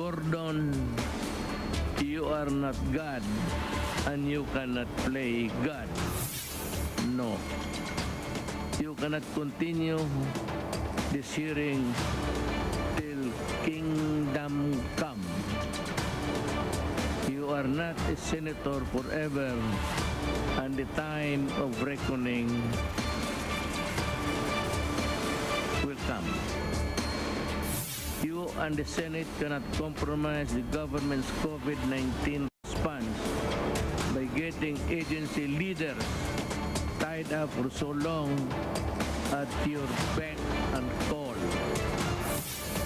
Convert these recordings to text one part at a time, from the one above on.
Gordon, you are not God and you cannot play God. No. You cannot continue this hearing till kingdom come. You are not a senator forever, and the time of reckoning will come. You and the Senate cannot compromise the government's COVID-19 response by getting agency leaders tied up for so long at your beck and call.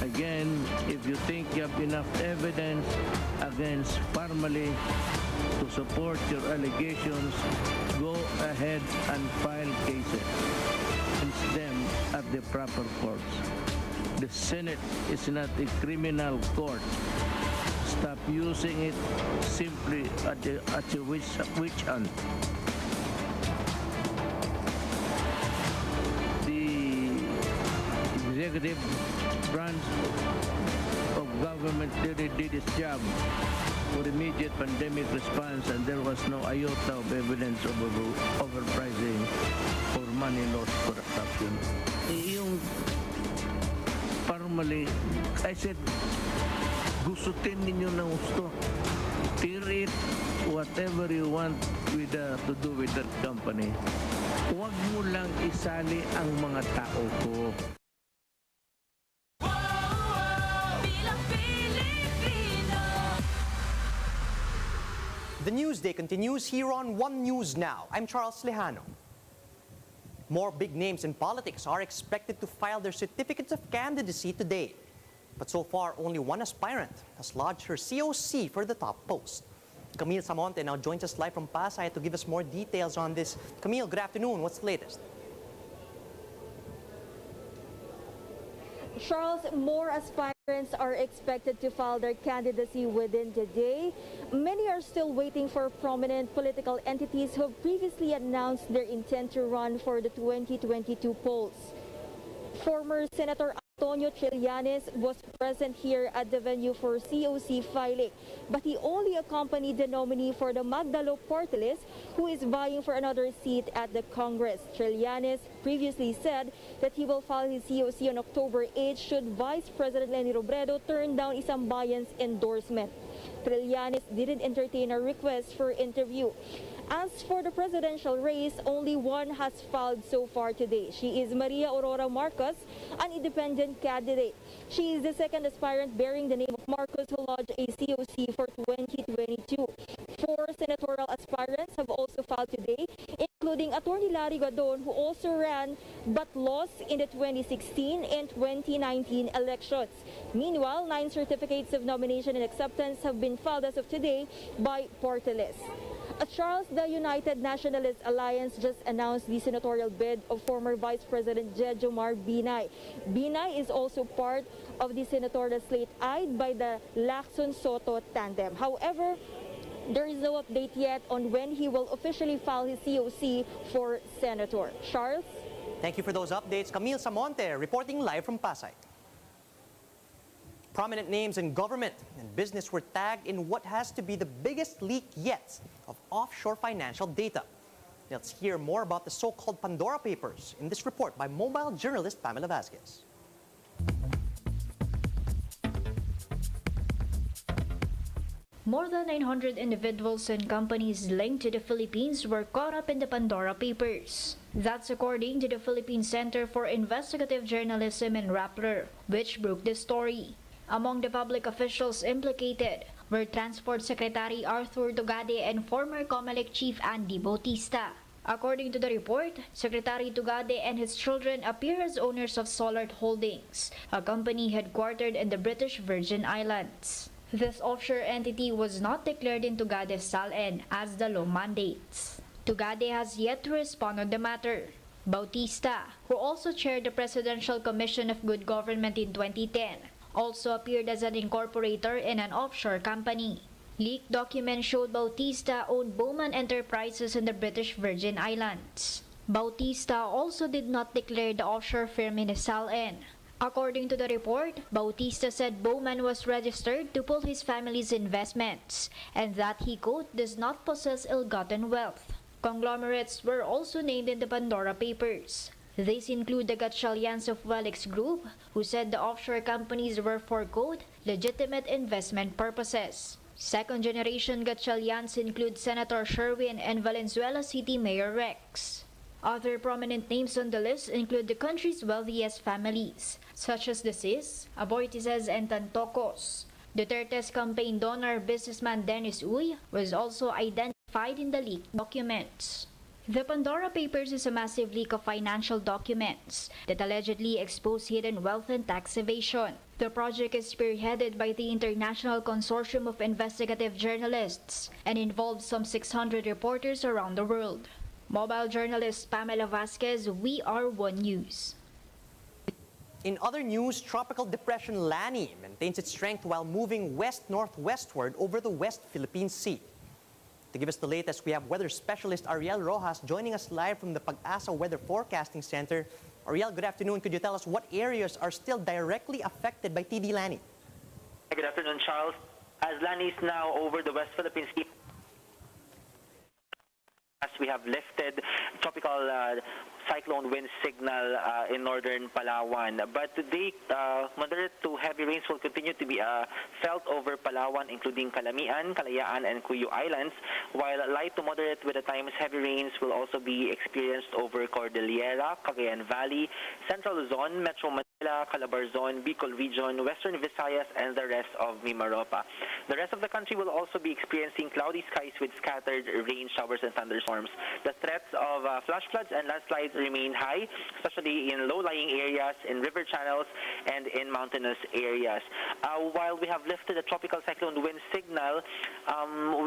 Again, if you think you have enough evidence against Parmali to support your allegations, go ahead and file cases against them at the proper courts. The Senate is not a criminal court. Stop using it simply as a witch hunt. The executive branch of government really did its job for immediate pandemic response, and there was no iota of evidence of overpricing or money loss corruption. Yung Parmali, I said, gustutin ninyo na gusto. Tear it, whatever you want to do with that company. Huwag mo lang isali ang mga tao ko. The Newsday continues here on One News Now. I'm Charles Lejano. More big names in politics are expected to file their certificates of candidacy today. But so far, only one aspirant has lodged her COC for the top post. Camille Samonte now joins us live from Pasay to give us more details on this. Camille, good afternoon. What's the latest? Charles, more aspirants are expected to file their candidacy within the day. Many are still waiting for prominent political entities who have previously announced their intent to run for the 2022 polls. Former Senator Antonio Trillanes was present here at the venue for COC filing, but he only accompanied the nominee for the Magdalo party list, who is vying for another seat at the Congress. Trillanes previously said that he will file his COC on October 8 should Vice President Leni Robredo turn down Isang Bayan's endorsement. Trillanes didn't entertain a request for interview. As for the presidential race, only one has filed so far today. She is Maria Aurora Marcos, an independent candidate. She is the second aspirant bearing the name of Marcos who lodged a COC for 2022. Four senatorial aspirants have also filed today, including Attorney Larry Gadon, who also ran but lost in the 2016 and 2019 elections. Meanwhile, 9 certificates of nomination and acceptance have been filed as of today by party lists. Charles, the United Nationalist Alliance just announced the senatorial bid of former Vice President Jejomar Binay. Binay is also part of the senatorial slate eyed by the Lacson-Soto tandem. However, there is no update yet on when he will officially file his COC for senator. Charles? Thank you for those updates. Camille Samonte reporting live from Pasay. Prominent names in government and business were tagged in what has to be the biggest leak yet of offshore financial data. Let's hear more about the so-called Pandora Papers in this report by mobile journalist Pamela Vasquez. More than 900 individuals and companies linked to the Philippines were caught up in the Pandora Papers. That's according to the Philippine Center for Investigative Journalism in Rappler, which broke the story. Among the public officials implicated were Transport Secretary Arthur Tugade and former COMELEC Chief Andy Bautista. According to the report, Secretary Tugade and his children appear as owners of Solart Holdings, a company headquartered in the British Virgin Islands. This offshore entity was not declared in Tugade's SALN as the law mandates. Tugade has yet to respond on the matter. Bautista, who also chaired the Presidential Commission of Good Government in 2010, also appeared as an incorporator in an offshore company. Leaked documents showed Bautista owned Bowman Enterprises in the British Virgin Islands. Bautista also did not declare the offshore firm in the SALN. According to the report, Bautista said Bowman was registered to pull his family's investments and that he, quote, does not possess ill-gotten wealth. Conglomerates were also named in the Pandora Papers. These include the Gatchalians of Welix Group, who said the offshore companies were for, quote, legitimate investment purposes. Second-generation Gatchalians include Senator Sherwin and Valenzuela City Mayor Rex. Other prominent names on the list include the country's wealthiest families, such as the Cis, Aboitises, and Tantocos. Duterte's campaign donor, businessman Dennis Uy, was also identified in the leaked documents. The Pandora Papers is a massive leak of financial documents that allegedly expose hidden wealth and tax evasion. The project is spearheaded by the International Consortium of Investigative Journalists and involves some 600 reporters around the world. Mobile journalist Pamela Vasquez, We Are One News. In other news, Tropical Depression Lani maintains its strength while moving west-northwestward over the West Philippine Sea. To give us the latest, we have weather specialist Ariel Rojas joining us live from the Pag-asa Weather Forecasting Center. Ariel, good afternoon. Could you tell us what areas are still directly affected by TD Lani? Good afternoon, Charles. As Lani is now over the West Philippine Sea, as we have lifted tropical cyclone wind signal in northern Palawan. But today, moderate to heavy rains will continue to be felt over Palawan, including Calamian, Kalayaan, and Cuyo Islands, while light to moderate with at times heavy rains will also be experienced over Cordillera, Cagayan Valley, Central Luzon, Metro Manila, Calabarzon, Bicol Region, Western Visayas, and the rest of Mimaropa. The rest of the country will also be experiencing cloudy skies with scattered rain showers and thunderstorms. The threats of flash floods and landslides remain high, especially in low-lying areas, in river channels, and in mountainous areas. While we have lifted the tropical cyclone wind signal,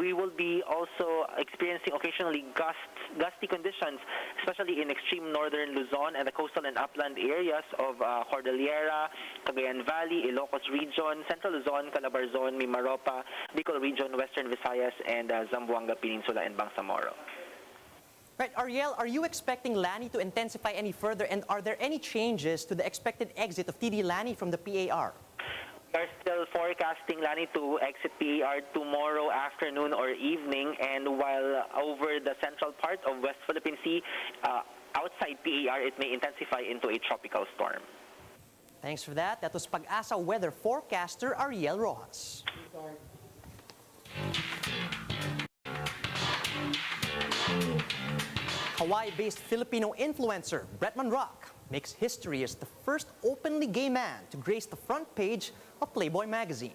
we will be also experiencing occasionally gusty conditions, especially in extreme northern Luzon and the coastal and upland areas of Cordillera, Cagayan Valley, Ilocos Region, Central Luzon, Calabarzon, Mimaropa, Bicol Region, Western Visayas, and Zamboanga Peninsula and Bangsamoro. Right, Ariel, are you expecting Lani to intensify any further, and are there any changes to the expected exit of TD Lani from the PAR? We are still forecasting Lani to exit PAR tomorrow afternoon or evening, and while over the central part of West Philippine Sea, outside PAR, it may intensify into a tropical storm. Thanks for that. That was Pag-asa weather forecaster Ariel Rojas. Hawaii-based Filipino influencer Bretman Rock makes history as the first openly gay man to grace the front page of Playboy magazine.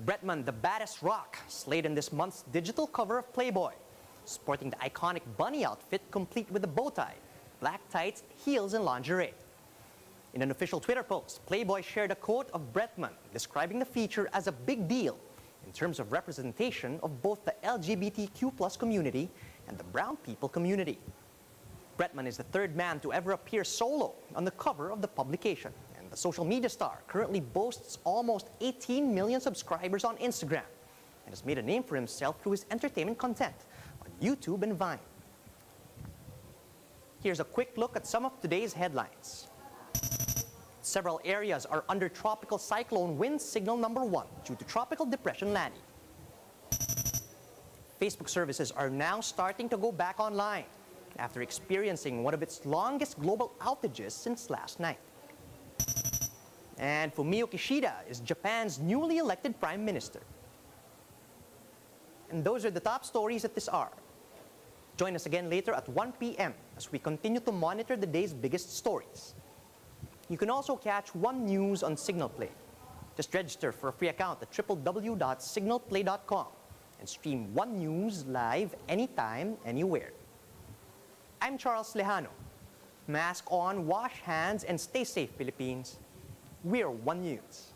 Bretman, the baddest rock, slayed in this month's digital cover of Playboy, sporting the iconic bunny outfit complete with a bow tie, black tights, heels, and lingerie. In an official Twitter post, Playboy shared a quote of Bretman describing the feature as a big deal in terms of representation of both the LGBTQ+ community and the brown people community. Bretman is the third man to ever appear solo on the cover of the publication, and the social media star currently boasts almost 18 million subscribers on Instagram and has made a name for himself through his entertainment content on YouTube and Vine. Here's a quick look at some of today's headlines. Several areas are under tropical cyclone wind signal number 1 due to tropical depression Lani. Facebook services are now starting to go back online after experiencing one of its longest global outages since last night. And Fumio Kishida is Japan's newly elected prime minister. And those are the top stories at this hour. Join us again later at 1 p.m. as we continue to monitor the day's biggest stories. You can also catch One News on Signal Play. Just register for a free account at www.signalplay.com and stream One News live anytime, anywhere. I'm Charles Lejano. Mask on, wash hands, and stay safe, Philippines. We're One News.